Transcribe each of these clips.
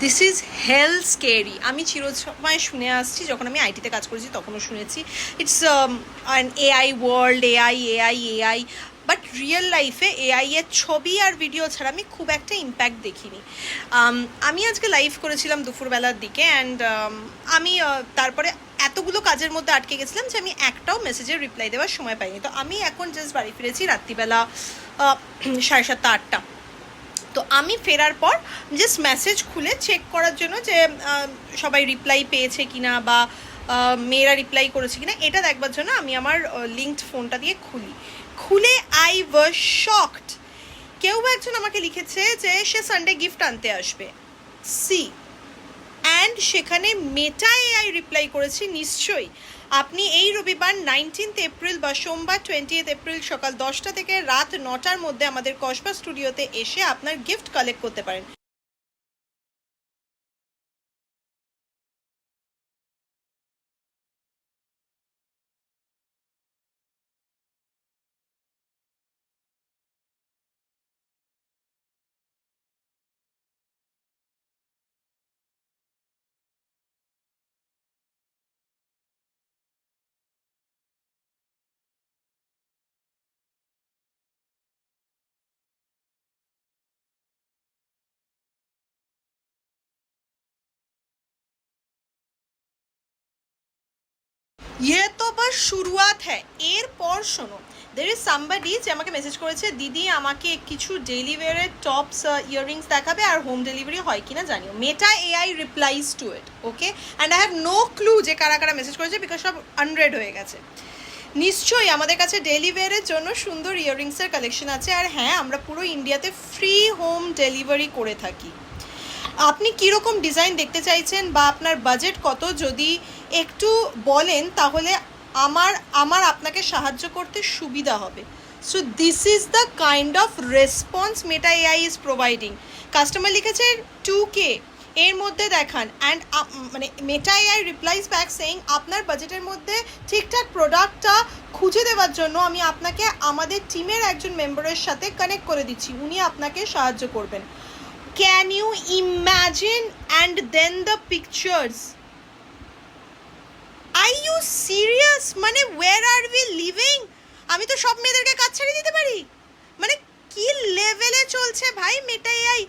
This is hell scary. আমি চিরসময় শুনে আসছি, যখন আমি আইটিতে কাজ করেছি তখনও শুনেছি it's an AI world, AI AI AI. But real লাইফে এআই এর ছবি আর ভিডিও ছাড়া আমি খুব একটা ইম্প্যাক্ট দেখিনি। আমি আজকে লাইভ করেছিলাম দুপুরবেলার দিকে, অ্যান্ড আমি তারপরে এতগুলো কাজের মধ্যে আটকে গেছিলাম যে আমি একটাও মেসেজের রিপ্লাই দেওয়ার সময় পাইনি। তো আমি এখন জাস্ট বাড়ি ফিরেছি রাত্রিবেলা 7:30 8টা। তো আমি ফেরার পর জাস্ট মেসেজ খুলে চেক করার জন্য যে সবাই রিপ্লাই পেয়েছে কিনা বা মেয়েরা রিপ্লাই করেছে কিনা, এটা দেখবার জন্য আমি আমার লিঙ্কড ফোনটা দিয়ে খুলে আই ওয়াজ শকড। কেউ একজন আমাকে লিখেছে যে সে সানডে গিফট আনতে আসবে, সি, অ্যান্ড সেখানে মেটা এআই রিপ্লাই করেছি, নিশ্চয়ই আপনি এই রবিবার 19th এপ্রিল বা সোমবার 20th এপ্রিল সকাল 10টা থেকে রাত 9টার মধ্যে আমাদের কসবা স্টুডিওতে এসে আপনার গিফট কালেক্ট করতে পারেন। ये तो बस शुरुआत है, এরপর শোনো। দের ইজ সামবাডি যে আমাকে মেসেজ করেছে, দিদি আমাকে কিছু ডেইলি ওয়্যারের টপস ইয়াররিংস দেখাবে আর হোম ডেলিভারি হয় কিনা জানিও। Meta AI replies to it, okay, and I have no clue যে কারা কারা মেসেজ করেছে, বিকজ সব আনরেড হয়ে গেছে। নিশ্চয়ই আমাদের কাছে ডেইলি ওয়্যারের জন্য সুন্দর ইয়াররিংসের কালেকশন আছে, আর হ্যাঁ, আমরা পুরো ইন্ডিয়াতে ফ্রি হোম ডেলিভারি করে থাকি। আপনি কীরকম ডিজাইন দেখতে চাইছেন বা আপনার বাজেট কত, যদি একটু বলেন তাহলে আমার আপনাকে সাহায্য করতে সুবিধা হবে। So this is the kind of response Meta AI is providing. Customer লিখেছে 2K, এর মধ্যে দেখান, অ্যান্ড মানে মেটা এআই রিপ্লাইজ ব্যাক সেইং আপনার বাজেটের মধ্যে ঠিকঠাক প্রোডাক্টটা খুঁজে দেওয়ার জন্য আমি আপনাকে আমাদের টিমের একজন মেম্বারের সাথে কানেক্ট করে দিচ্ছি, উনি আপনাকে সাহায্য করবেন। Can you imagine? And then the pictures, are you serious? মানে ওয়ের আর উই লিভিং? আমি তো সব মেয়েদেরকে কাজ ছাড়িয়ে দিতে পারি, মানে কি লেভেলে চলছে ভাই মেটা এআই।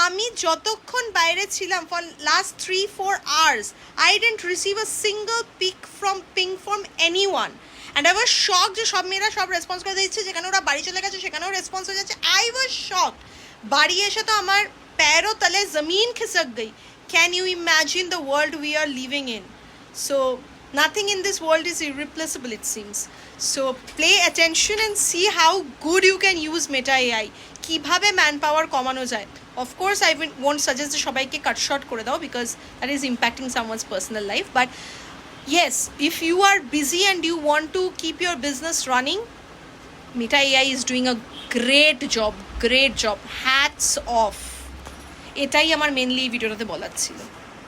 আমি যতক্ষণ বাইরে ছিলাম for last 3-4 hours I didn't receive a single ping from anyone, and I was shock যে সব মেয়েরা সব রেসপন্স করে দিচ্ছে, যেখানে ওরা বাড়ি চলে গেছে সেখানেও রেসপন্স হয়ে যাচ্ছে। আই ওয়াজ শক। বাড়ি এসে তো আমার पैरों तले ज़मीन खिसक गई। Can you imagine the world we are living in? So nothing in this world is irreplaceable, it seems. So pay attention and see how good you can use Meta AI. কিভাবে ম্যান পাওয়ার কমানো যায়। Of course I won't suggest যে সবাইকে কাট short করে দাও, because that is impacting someone's personal life. But yes, if you are busy and you want to keep your business running, Meta AI is doing a great job. Hats off. এটাই আমার mainly এই ভিডিওটাতে বলার ছিল।